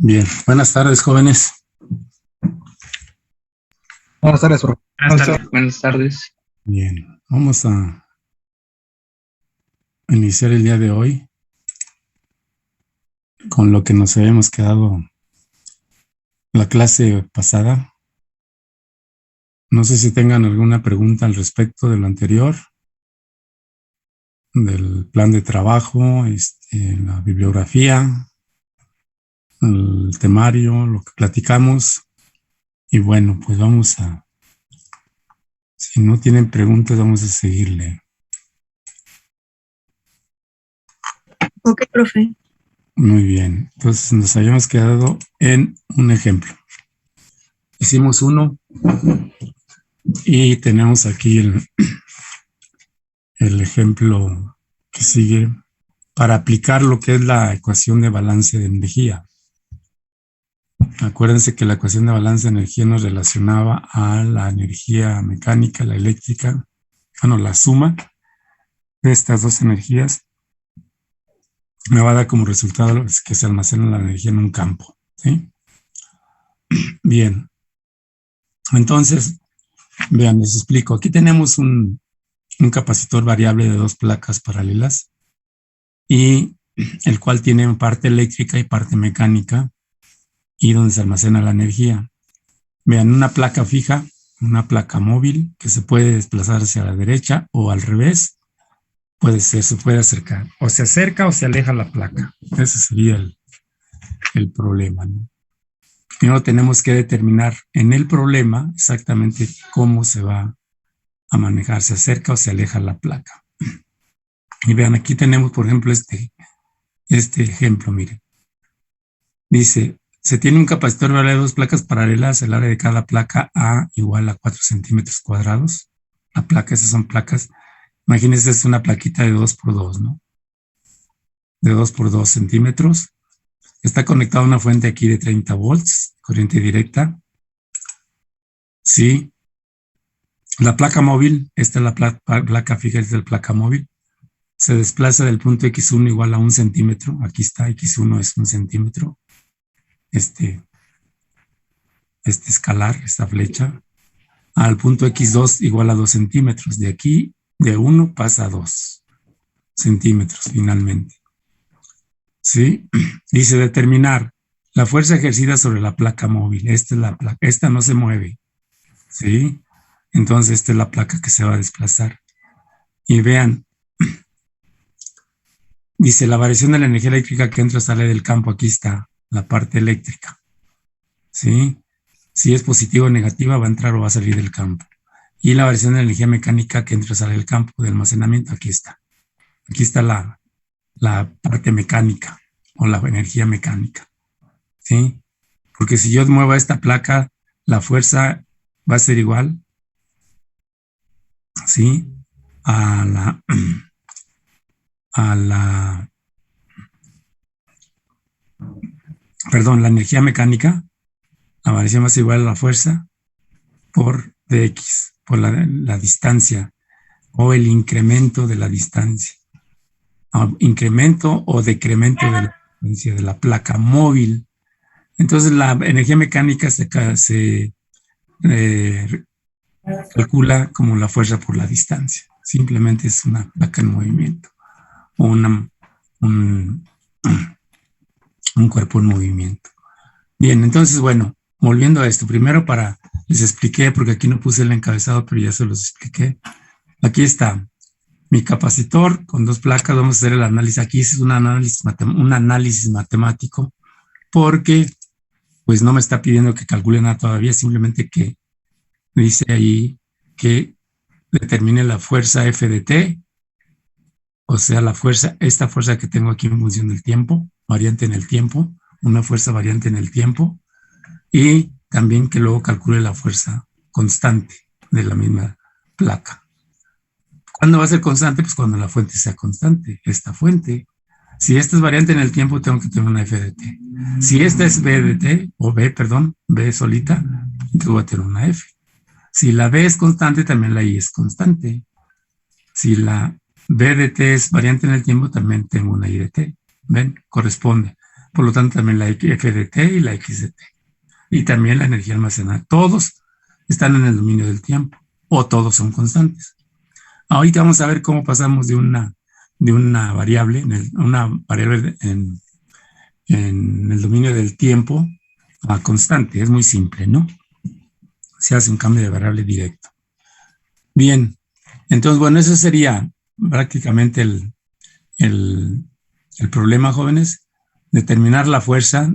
Bien, buenas tardes, jóvenes. Buenas tardes, profe. Buenas tardes. Bien, vamos a iniciar el día de hoy con lo que nos habíamos quedado la clase pasada. No sé si tengan alguna pregunta al respecto de lo anterior, del plan de trabajo, la bibliografía, el temario, lo que platicamos. Y bueno, pues si no tienen preguntas, vamos a seguirle. Ok, profe. Muy bien, entonces nos habíamos quedado en un ejemplo. Hicimos uno y tenemos aquí el ejemplo que sigue para aplicar lo que es la ecuación de balance de energía. Acuérdense que la ecuación de balance de energía nos relacionaba a la energía mecánica, la eléctrica, la suma de estas dos energías me va a dar como resultado que se almacena la energía en un campo, ¿sí? Bien, entonces, vean, les explico. Aquí tenemos un capacitor variable de dos placas paralelas y el cual tiene parte eléctrica y parte mecánica y donde se almacena la energía. Vean, una placa fija, una placa móvil que se puede desplazar hacia la derecha o al revés, se puede acercar. O se acerca o se aleja la placa. Ese sería el problema, ¿no? Primero tenemos que determinar en el problema exactamente cómo se va a manejar, se acerca o se aleja la placa. Y vean, aquí tenemos, por ejemplo, este ejemplo, miren. Dice, se tiene un capacitor variable de dos placas paralelas, el área de cada placa A igual a 4 centímetros cuadrados. La placa, esas son placas. Imagínense, es una plaquita de 2 por 2, ¿no? De 2 por 2 centímetros. Está conectada a una fuente aquí de 30 volts, corriente directa. Sí. La placa móvil, esta es la placa fija, esta es la placa móvil. Se desplaza del punto X1 igual a 1 centímetro. Aquí está, X1 es 1 centímetro. Este escalar, esta flecha, al punto X2 igual a 2 centímetros. De aquí, de 1 pasa a 2 centímetros finalmente. ¿Sí? Dice determinar la fuerza ejercida sobre la placa móvil. Esta es la placa, esta no se mueve. ¿Sí? Entonces esta es la placa que se va a desplazar. Y vean, dice la variación de la energía eléctrica que entra o sale del campo. Aquí está la parte eléctrica. ¿Sí? Si es positiva o negativa, va a entrar o va a salir del campo. Y la variación de la energía mecánica que entra o sale del campo de almacenamiento, aquí está. Aquí está la parte mecánica o la energía mecánica. ¿Sí? Porque si yo muevo esta placa, la fuerza va a ser igual, ¿sí? La energía mecánica, la variación va a ser igual a la fuerza por dx, por la distancia o el incremento de la distancia. Incremento o decremento de la distancia de la placa móvil. Entonces la energía mecánica se calcula como la fuerza por la distancia. Simplemente es una placa en movimiento o un cuerpo en movimiento. Bien, entonces, bueno, volviendo a esto, primero les expliqué, porque aquí no puse el encabezado, pero ya se los expliqué. Aquí está mi capacitor con dos placas. Vamos a hacer el análisis. Aquí es un análisis matemático, porque pues no me está pidiendo que calcule nada todavía, simplemente que dice ahí que determine la fuerza F de T, o sea, esta fuerza que tengo aquí en función del tiempo, variante en el tiempo, una fuerza variante en el tiempo, y también que luego calcule la fuerza constante de la misma placa. ¿Cuándo va a ser constante? Pues cuando la fuente sea constante, esta fuente. Si esta es variante en el tiempo, tengo que tener una F de T. Si esta es B de T, o B solita, entonces voy a tener una F. Si la B es constante, también la I es constante. Si la B de T es variante en el tiempo, también tengo una I de T. ¿Ven? Corresponde. por lo tanto también la F de t y la X de t. Y también la energía almacenada. Todos están en el dominio del tiempo, o todos son constantes. Ahorita vamos a ver cómo pasamos de una variable, en el dominio del tiempo a constante. Es muy simple, ¿no? Se hace un cambio de variable directo. Bien, entonces, bueno, eso sería prácticamente el problema, jóvenes. Determinar la fuerza,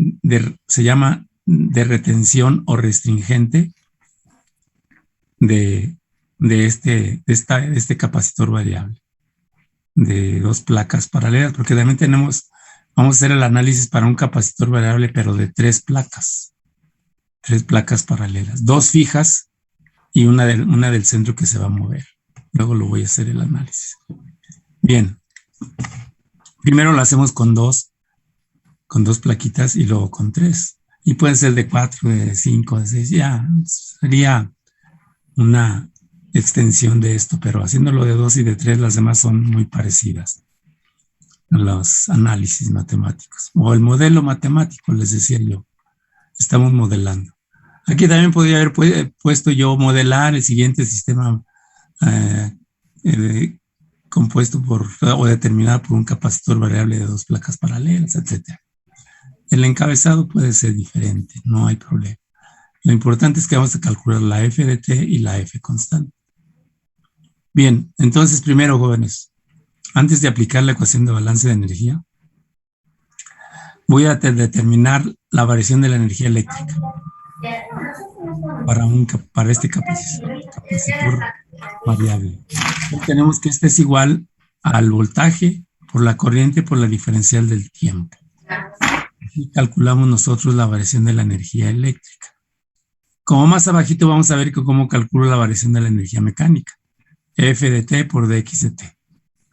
se llama de retención o restringente de este capacitor variable de dos placas paralelas, porque también vamos a hacer el análisis para un capacitor variable, pero de tres placas paralelas, dos fijas y una del centro que se va a mover. Luego lo voy a hacer el análisis. Bien, primero lo hacemos con dos plaquitas y luego con tres. Y pueden ser de 4, de 5, de 6, ya sería una extensión de esto, pero haciéndolo de 2 y de 3, las demás son muy parecidas a los análisis matemáticos, o el modelo matemático, les decía yo. Estamos modelando. Aquí también podría haber puesto yo modelar el siguiente sistema compuesto o determinado por un capacitor variable de dos placas paralelas, etc. El encabezado puede ser diferente, no hay problema. Lo importante es que vamos a calcular la F de t y la F constante. Bien, entonces primero, jóvenes, antes de aplicar la ecuación de balance de energía, voy a determinar la variación de la energía eléctrica para este capacitor variable. Tenemos que este es igual al voltaje por la corriente por la diferencial del tiempo. Y calculamos nosotros la variación de la energía eléctrica. Como más abajito vamos a ver cómo calculo la variación de la energía mecánica. F de t por dx de t.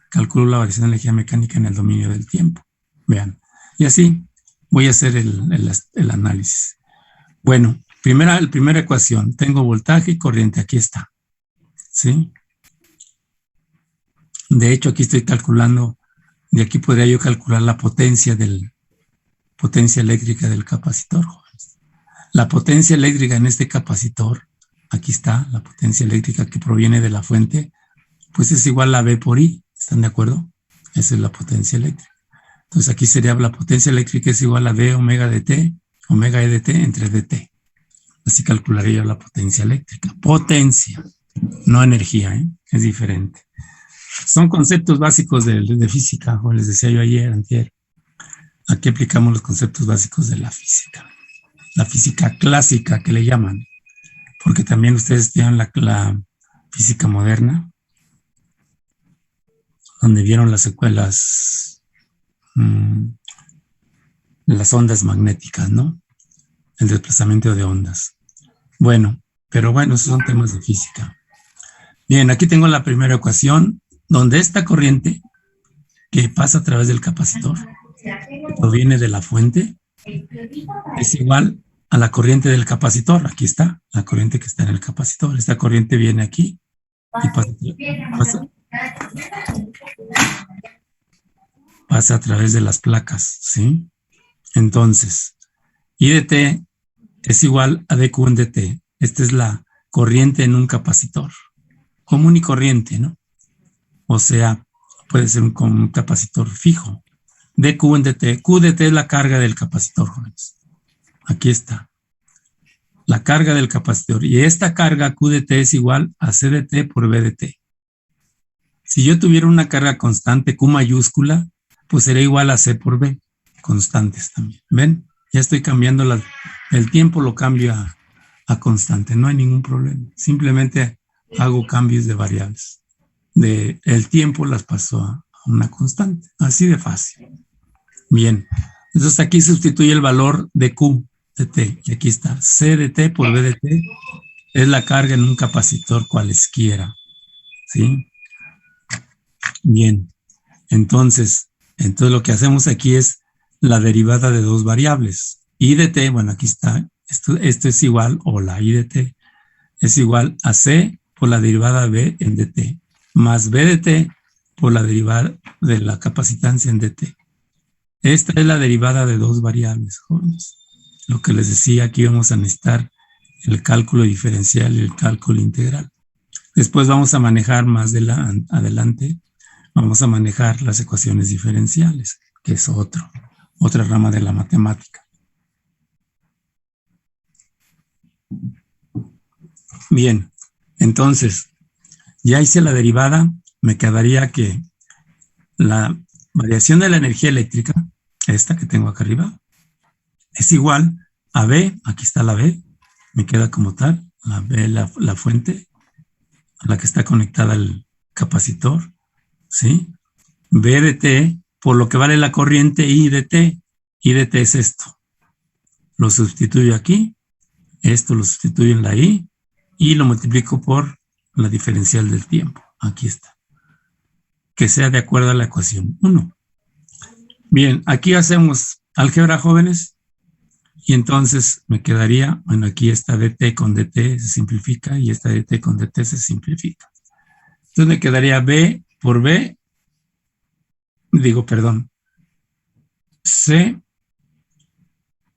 Calculo la variación de la energía mecánica en el dominio del tiempo. Vean. Y así voy a hacer el análisis. Bueno, primera ecuación. Tengo voltaje y corriente. Aquí está. ¿Sí? De hecho, aquí estoy calculando. De aquí podría yo calcular la potencia eléctrica del capacitor, jóvenes. La potencia eléctrica en este capacitor, aquí está, la potencia eléctrica que proviene de la fuente, pues es igual a V por I, ¿están de acuerdo? Esa es la potencia eléctrica. Entonces aquí sería la potencia eléctrica es igual a D omega de T, omega E de T entre DT. Así calcularía yo la potencia eléctrica. Potencia, no energía, ¿eh? Es diferente. Son conceptos básicos de física, como les decía yo antier. Aquí aplicamos los conceptos básicos de la física clásica que le llaman, porque también ustedes tienen la física moderna, donde vieron las secuelas, las ondas magnéticas, ¿no? El desplazamiento de ondas. Bueno, pero bueno, esos son temas de física. Bien, aquí tengo la primera ecuación, donde esta corriente que pasa a través del capacitor, que proviene de la fuente, es igual a la corriente del capacitor. Aquí está, la corriente que está en el capacitor. Esta corriente viene aquí y pasa a través de las placas, ¿sí? Entonces, I de t es igual a dq en dt. Esta es la corriente en un capacitor. Común y corriente, ¿no? O sea, puede ser un capacitor fijo. dq en dt. Q de t es la carga del capacitor, jóvenes. Aquí está. La carga del capacitor. Y esta carga Q de t es igual a C de t por V de t. Si yo tuviera una carga constante Q mayúscula, pues sería igual a C por V. Constantes también. ¿Ven? Ya estoy cambiando el tiempo, lo cambio a constante. No hay ningún problema. Simplemente hago cambios de variables. El tiempo las paso a una constante. Así de fácil. Bien. Entonces aquí sustituye el valor de Q de t. Y aquí está. C de t por V de t es la carga en un capacitor cualesquiera. ¿Sí? Bien. Entonces lo que hacemos aquí es la derivada de dos variables. I de t, bueno, aquí está. Esto es igual, o la I de t es igual a C por la derivada B en dt, más B de t por la derivada de la capacitancia en dt. Esta es la derivada de dos variables, jóvenes. Lo que les decía, aquí vamos a necesitar el cálculo diferencial y el cálculo integral. Después vamos a manejar más adelante, vamos a manejar las ecuaciones diferenciales, que es otra rama de la matemática. Bien, entonces, ya hice la derivada, me quedaría que la variación de la energía eléctrica, esta que tengo acá arriba, es igual a B, aquí está la B, me queda como tal, la B, la fuente, a la que está conectada el capacitor, ¿sí? B de T, por lo que vale la corriente I de T. I de T es esto. Lo sustituyo aquí, esto lo sustituyo en la I, y lo multiplico por la diferencial del tiempo. Aquí está. Que sea de acuerdo a la ecuación 1. Bien, aquí hacemos álgebra, jóvenes, y entonces me quedaría, bueno, aquí esta dt con dt se simplifica y esta dt con dt se simplifica. Entonces me quedaría B por B, C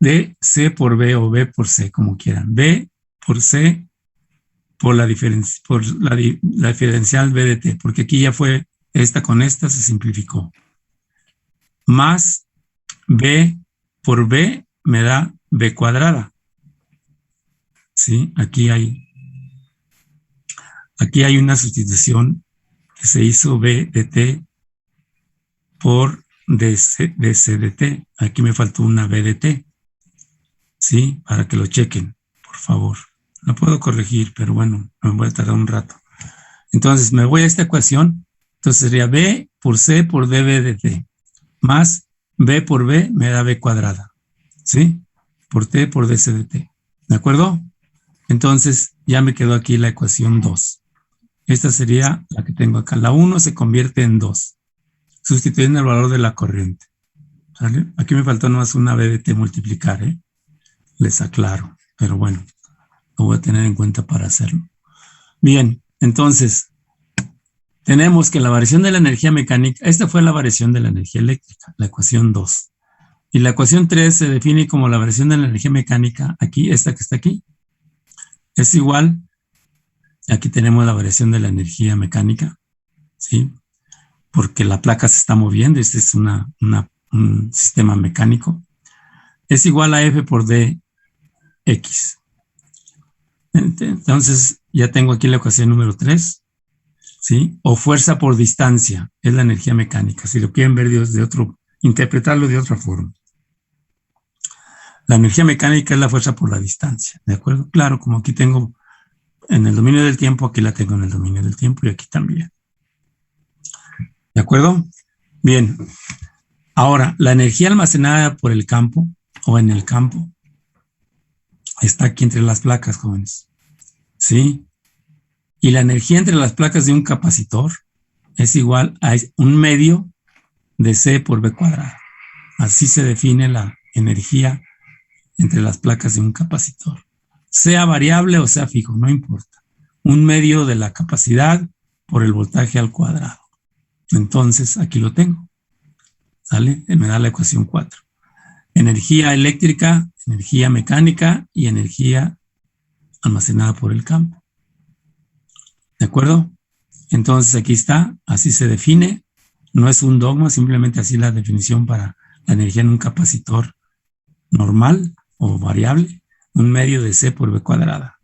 de C por B o B por C, como quieran. B por C por la diferencial B de T, porque aquí ya fue esta con esta, se simplificó. Más B por B me da B cuadrada. ¿Sí? Aquí hay una sustitución que se hizo B de T por DC de T. Aquí me faltó una B de T. ¿Sí? Para que lo chequen, por favor. Lo puedo corregir, pero bueno, me voy a tardar un rato. Entonces, me voy a esta ecuación. Entonces, sería B por C por dB de T. Más B por B me da B cuadrada. ¿Sí? Por T por DC de T. ¿De acuerdo? Entonces, ya me quedó aquí la ecuación 2. Esta sería la que tengo acá. La 1 se convierte en 2, sustituyendo el valor de la corriente. ¿Sale? Aquí me faltó nomás una B de T multiplicar, ¿eh? Les aclaro, pero bueno, lo voy a tener en cuenta para hacerlo. Bien, entonces, tenemos que la variación de la energía mecánica, esta fue la variación de la energía eléctrica, la ecuación 2. Y la ecuación 3 se define como la variación de la energía mecánica, aquí, esta que está aquí, es igual, aquí tenemos la variación de la energía mecánica, ¿sí? Porque la placa se está moviendo, este es un sistema mecánico, es igual a F por D X. Entonces, ya tengo aquí la ecuación número 3, ¿sí? O fuerza por distancia, es la energía mecánica. Si lo quieren ver interpretarlo de otra forma. La energía mecánica es la fuerza por la distancia, ¿de acuerdo? Claro, como aquí tengo en el dominio del tiempo, aquí la tengo en el dominio del tiempo y aquí también. ¿De acuerdo? Bien. Ahora, la energía almacenada por el campo o en el campo está aquí entre las placas, jóvenes. ¿Sí? Y la energía entre las placas de un capacitor es igual a un medio de C por B cuadrado. Así se define la energía entre las placas de un capacitor. Sea variable o sea fijo, no importa. Un medio de la capacidad por el voltaje al cuadrado. Entonces, aquí lo tengo. ¿Sale? Me da la ecuación 4. Energía eléctrica, energía mecánica y energía almacenada por el campo. ¿De acuerdo? Entonces aquí está, así se define. No es un dogma, simplemente así la definición para la energía en un capacitor normal o variable. Un medio de C por B cuadrada,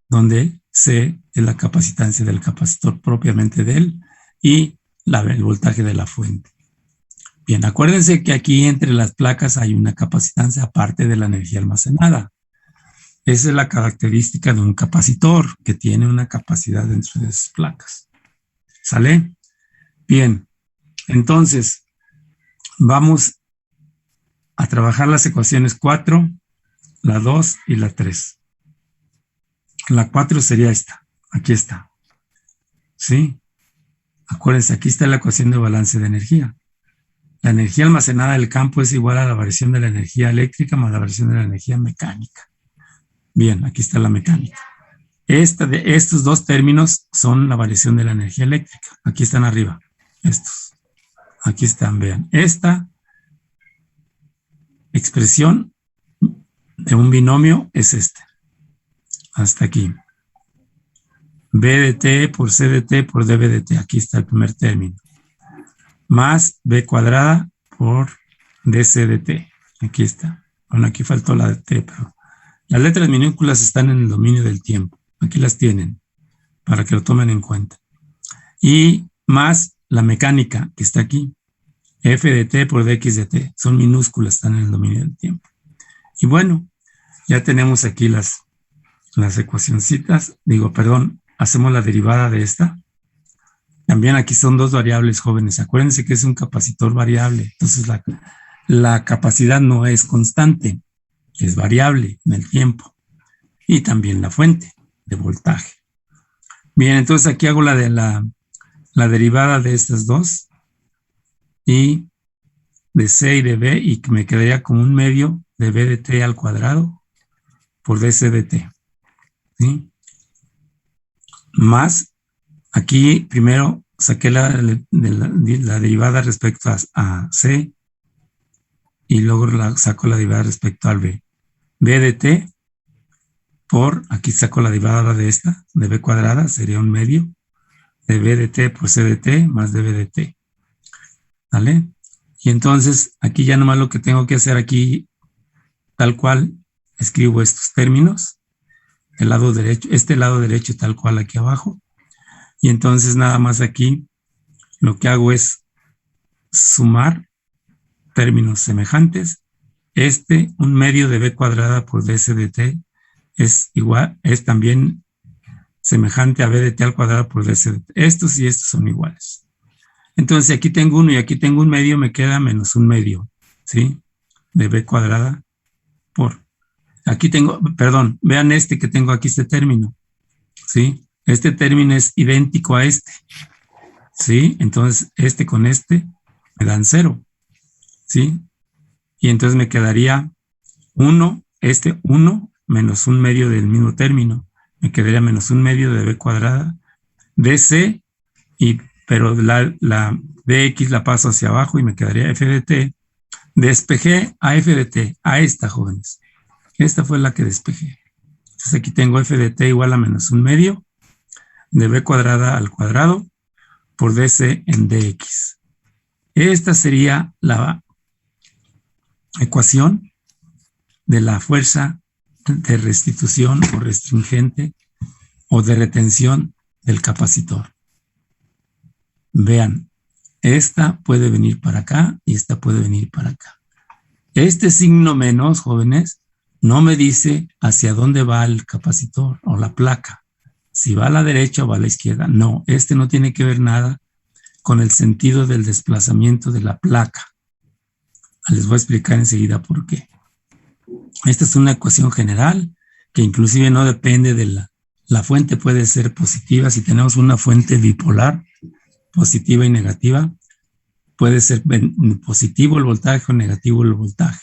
donde C es la capacitancia del capacitor propiamente de él y el voltaje de la fuente. Bien, acuérdense que aquí entre las placas hay una capacitancia aparte de la energía almacenada. Esa es la característica de un capacitor, que tiene una capacidad dentro de sus placas. ¿Sale? Bien, entonces vamos a trabajar las ecuaciones 4, la 2 y la 3. La 4 sería esta, aquí está. ¿Sí? Acuérdense, aquí está la ecuación de balance de energía. La energía almacenada del campo es igual a la variación de la energía eléctrica más la variación de la energía mecánica. Bien, aquí está la mecánica. Estos dos términos son la variación de la energía eléctrica. Aquí están arriba, estos. Aquí están, vean. Esta expresión de un binomio es este. Hasta aquí. B de t por c de t por db de t. Aquí está el primer término. Más b cuadrada por dc de t. Aquí está. Bueno, aquí faltó la de t, pero las letras minúsculas están en el dominio del tiempo. Aquí las tienen, para que lo tomen en cuenta. Y más la mecánica que está aquí. F de t por dx de t. Son minúsculas, están en el dominio del tiempo. Y bueno, ya tenemos aquí las ecuacioncitas. Hacemos la derivada de esta. También aquí son dos variables, jóvenes. Acuérdense que es un capacitor variable. Entonces la capacidad no es constante, es variable en el tiempo. Y también la fuente de voltaje. Bien, entonces aquí hago la derivada de estas dos. Y de C y de B, y que me quedaría como un medio de B de t al cuadrado por dc de t. ¿Sí? Más, aquí primero saqué la derivada respecto a C y luego saco la derivada respecto al B. B de t por, aquí saco la derivada de esta, de B cuadrada, sería un medio de B de t por C de t más dB de t. ¿Vale? Y entonces aquí ya nomás lo que tengo que hacer aquí, tal cual, escribo estos términos, el lado derecho, este lado derecho tal cual aquí abajo, y entonces nada más aquí lo que hago es sumar términos semejantes. Un medio de b cuadrada por dc de t es también semejante a b de t al cuadrado por dc de t. Estos y estos son iguales. Entonces aquí tengo uno y aquí tengo un medio, me queda menos un medio, ¿sí? De b cuadrada por... Aquí tengo, perdón, vean que tengo aquí, este término, ¿sí? Este término es idéntico a este, ¿sí? Entonces con este me dan 0, ¿sí? Y entonces me quedaría 1 menos un medio del mismo término. Me quedaría menos un medio de b cuadrada, dc, pero la dx la paso hacia abajo y me quedaría f de t. Despejé a f de t, a esta, jóvenes. Esta fue la que despejé. Entonces aquí tengo f de t igual a menos un medio de b cuadrada al cuadrado por dc en dx. Esta sería la ecuación de la fuerza de restitución o restringente o de retención del capacitor. Vean, esta puede venir para acá y esta puede venir para acá. Este signo menos, jóvenes, no me dice hacia dónde va el capacitor o la placa. Si va a la derecha o va a la izquierda. No, no tiene que ver nada con el sentido del desplazamiento de la placa. Les voy a explicar enseguida por qué. Esta es una ecuación general que inclusive no depende de la fuente, puede ser positiva. Si tenemos una fuente bipolar, positiva y negativa, puede ser positivo el voltaje o negativo el voltaje.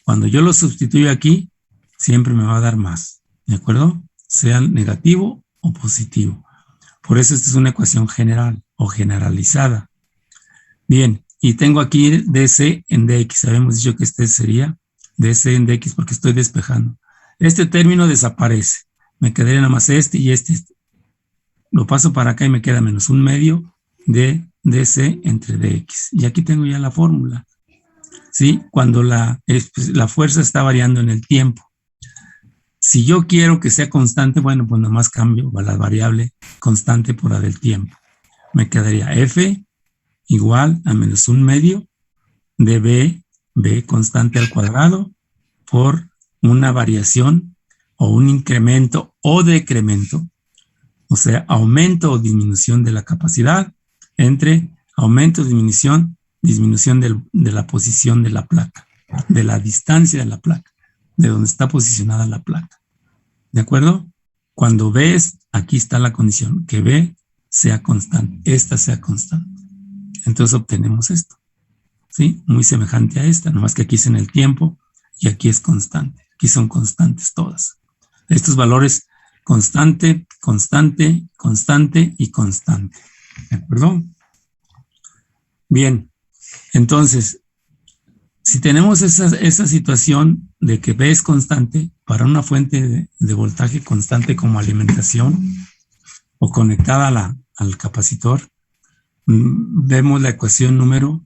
Cuando yo lo sustituyo aquí, siempre me va a dar más, ¿de acuerdo? Sea negativo o positivo. Por eso esta es una ecuación general o generalizada. Bien, y tengo aquí dc en dx. Habíamos dicho que este sería dc en dx porque estoy despejando. Este término desaparece. Me quedaría nada más y este. Lo paso para acá y me queda menos un medio de dc entre dx. Y aquí tengo ya la fórmula. ¿Sí? Cuando la fuerza está variando en el tiempo. Si yo quiero que sea constante, bueno, pues nada más cambio la variable constante por la del tiempo. Me quedaría f igual a menos un medio de b constante al cuadrado por una variación o un incremento o decremento, o sea, aumento o disminución de la capacidad entre aumento o disminución de la posición de la placa, de la distancia de la placa, de donde está posicionada la placa. ¿De acuerdo? Cuando B aquí está la condición, que B sea constante, esta sea constante. Entonces obtenemos esto, ¿sí? Muy semejante a esta, nomás que aquí es en el tiempo y aquí es constante. Aquí son constantes todas. Estos valores constante, constante, constante y constante. ¿De acuerdo? Bien, entonces, Si tenemos esa situación de que B es constante, para una fuente de voltaje constante como alimentación o conectada al capacitor, vemos la ecuación número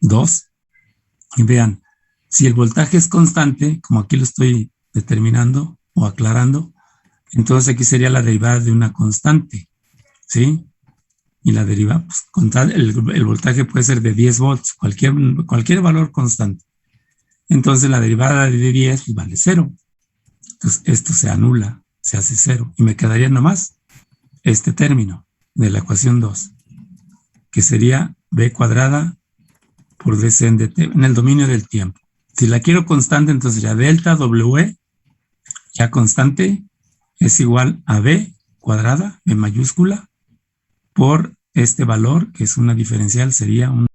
2 y vean, si el voltaje es constante, como aquí lo estoy determinando o aclarando, entonces aquí sería la derivada de una constante, ¿sí? Y la derivada, pues, el voltaje puede ser de 10 volts, cualquier valor constante. Entonces la derivada de 10 pues, vale 0. Entonces esto se anula, se hace 0. Y me quedaría nomás este término de la ecuación 2, que sería b cuadrada por dc en dt en el dominio del tiempo. Si la quiero constante, entonces ya delta W, ya constante, es igual a b cuadrada, b mayúscula, por este valor, que es una diferencial, sería un